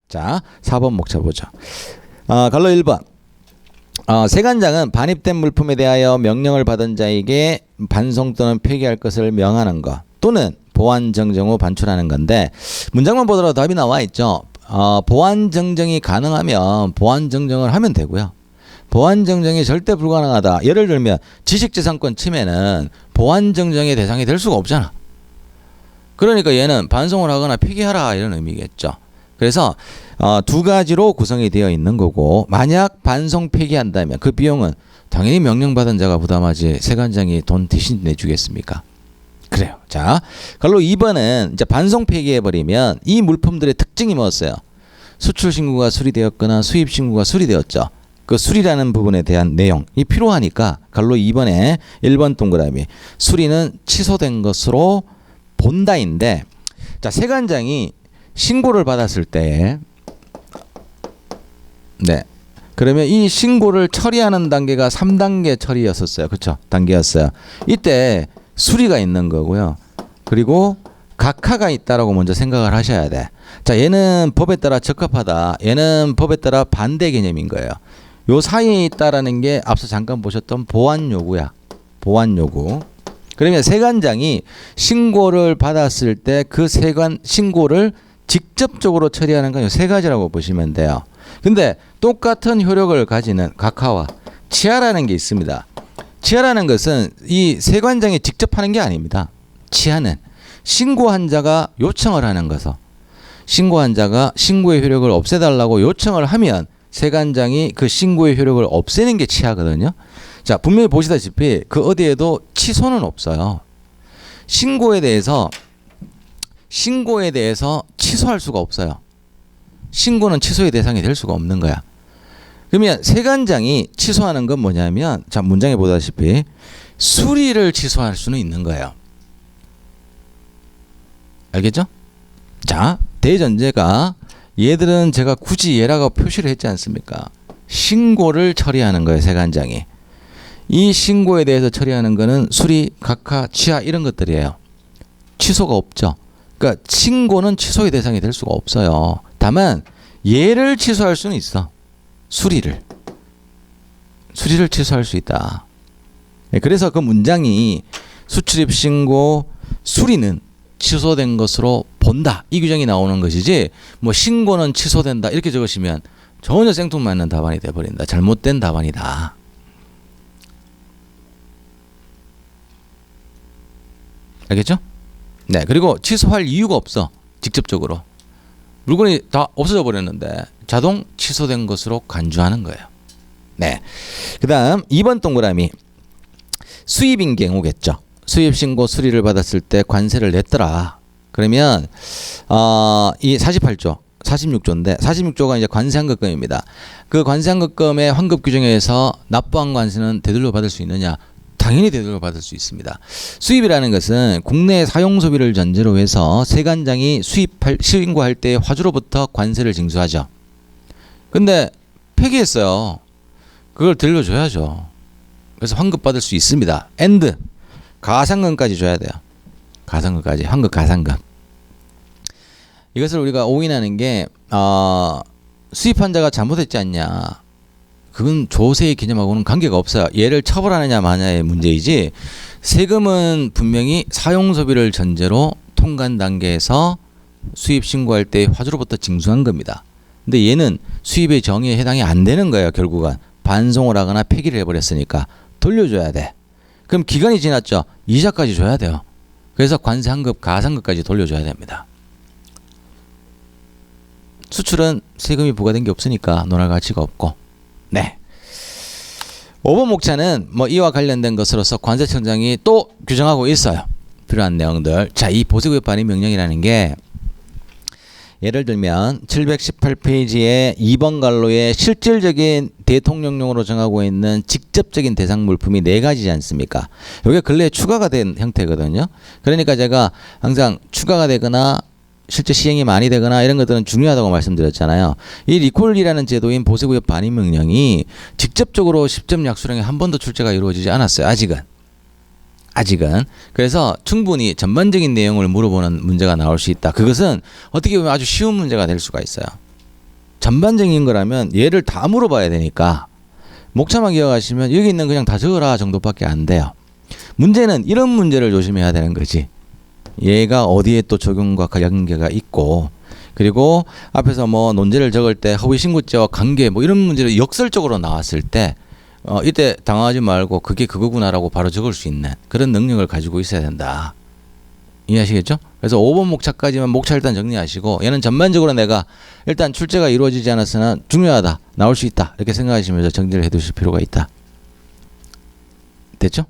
자, 4번 목차 보죠. 갈로 1번. 세관장은 반입된 물품에 대하여 명령을 받은 자에게 반송 또는 폐기할 것을 명하는 것 또는 보완 정정 후 반출하는 건데 문장만 보더라도 답이 나와 있죠. 보완 정정이 가능하면 보완 정정을 하면 되고요. 보완 정정이 절대 불가능하다. 예를 들면 지식재산권 침해는 보완 정정의 대상이 될 수가 없잖아. 그러니까 얘는 반송을 하거나 폐기하라 이런 의미겠죠. 그래서 두 가지로 구성이 되어 있는 거고 만약 반송 폐기한다면 그 비용은 당연히 명령받은 자가 부담하지 세관장이 돈 대신 내주겠습니까? 그래요. 자, 갈로 2번은 이제 반송 폐기해버리면 이 물품들의 특징이 뭐였어요? 수출 신고가 수리되었거나 수입 신고가 수리되었죠. 그 수리라는 부분에 대한 내용이 필요하니까 갈로 2번에 1번 동그라미 수리는 취소된 것으로 본다인데 자, 세관장이 신고를 받았을 때 네. 그러면 이 신고를 처리하는 단계가 3단계 처리였었어요. 그렇죠? 단계였어요. 이때 수리가 있는 거고요. 그리고 각하가 있다라고 먼저 생각을 하셔야 돼. 자, 얘는 법에 따라 적합하다. 얘는 법에 따라 반대 개념인 거예요. 요 사이에 있다라는 게 앞서 잠깐 보셨던 보완 요구야. 보완 요구. 그러면 세관장이 신고를 받았을 때 그 신고를 직접적으로 처리하는 건 이 세 가지라고 보시면 돼요. 근데 똑같은 효력을 가지는 각하와 치하라는 게 있습니다. 치하라는 것은 이 세관장이 직접 하는 게 아닙니다. 치하는 신고한 자가 요청을 하는 거서 신고한 자가 신고의 효력을 없애달라고 요청을 하면 세관장이 그 신고의 효력을 없애는 게 치하거든요. 자, 분명히 보시다시피 그 어디에도 취소는 없어요. 신고에 대해서 취소할 수가 없어요. 신고는 취소의 대상이 될 수가 없는 거야. 그러면 세관장이 취소하는 건 뭐냐면 자, 문장에 보다시피 수리를 취소할 수는 있는 거예요. 알겠죠? 자, 대전제가 얘들은 제가 굳이 얘라고 표시를 했지 않습니까? 신고를 처리하는 거예요, 세관장이. 이 신고에 대해서 처리하는 거는 수리, 각하, 취하 이런 것들이에요. 취소가 없죠. 그러니까 신고는 취소의 대상이 될 수가 없어요. 다만 얘를 취소할 수는 있어. 수리를 취소할 수 있다. 그래서 그 문장이 수출입 신고 수리는 취소된 것으로 본다. 이 규정이 나오는 것이지 뭐 신고는 취소된다 이렇게 적으시면 전혀 생뚱맞는 답안이 돼버린다. 잘못된 답안이다. 알겠죠? 네. 그리고 취소할 이유가 없어. 직접적으로. 물건이 다 없어져 버렸는데 자동 취소된 것으로 간주하는 거예요. 네. 그 다음 2번 동그라미 수입인 경우겠죠. 수입 신고 수리를 받았을 때 관세를 냈더라. 그러면 이 48조 46조인데 46조가 이제 관세환급금입니다. 그 관세환급금의 환급 규정에서 납부한 관세는 되돌려 받을 수 있느냐? 당연히 되돌려 받을 수 있습니다. 수입이라는 것은 국내 사용 소비를 전제로 해서 세관장이 신고할 때 화주로부터 관세를 징수하죠. 근데 폐기했어요. 그걸 들려줘야죠. 그래서 환급 받을 수 있습니다. and 가상금까지 줘야 돼요. 가상금까지 환급 가상금. 이것을 우리가 오인하는 게 수입한 자가 잘못했지 않냐. 그건 조세의 개념하고는 관계가 없어요. 얘를 처벌하느냐 마냐의 문제이지 세금은 분명히 사용소비를 전제로 통관 단계에서 수입 신고할 때 화주로부터 징수한 겁니다. 근데 얘는 수입의 정의에 해당이 안 되는 거예요. 결국은 반송을 하거나 폐기를 해버렸으니까 돌려줘야 돼. 그럼 기간이 지났죠. 이자까지 줘야 돼요. 그래서 관세 환급 가상급까지 돌려줘야 됩니다. 수출은 세금이 부과된 게 없으니까 논할 가치가 없고. 네. 5번 목차는 뭐 이와 관련된 것으로서 관세청장이 또 규정하고 있어요. 필요한 내용들. 자, 이 보세구역 발의 명령이라는 게 예를 들면 718페이지에 2번 갈로에 실질적인 대통령령으로 정하고 있는 직접적인 대상 물품이 4가지지 않습니까? 이게 근래에 추가가 된 형태거든요. 그러니까 제가 항상 추가가 되거나 실제 시행이 많이 되거나 이런 것들은 중요하다고 말씀드렸잖아요. 이 리콜이라는 제도인 보세구역 반입 명령이 직접적으로 10점 약수량에 한 번도 출제가 이루어지지 않았어요. 아직은. 그래서 충분히 전반적인 내용을 물어보는 문제가 나올 수 있다. 그것은 어떻게 보면 아주 쉬운 문제가 될 수가 있어요. 전반적인 거라면 얘를 다 물어봐야 되니까 목차만 기억하시면 여기 있는 그냥 다 적어라 정도밖에 안 돼요. 문제는 이런 문제를 조심해야 되는 거지. 얘가 어디에 또 적용과 연계가 있고, 그리고 앞에서 뭐 논제를 적을 때 허위신고죄와 관계 뭐 이런 문제를 역설적으로 나왔을 때 이때 당황하지 말고 그게 그거구나라고 바로 적을 수 있는 그런 능력을 가지고 있어야 된다. 이해하시겠죠? 그래서 5번 목차까지만 목차 일단 정리하시고, 얘는 전반적으로 내가 일단 출제가 이루어지지 않았으나 중요하다, 나올 수 있다 이렇게 생각하시면서 정리를 해 두실 필요가 있다. 됐죠?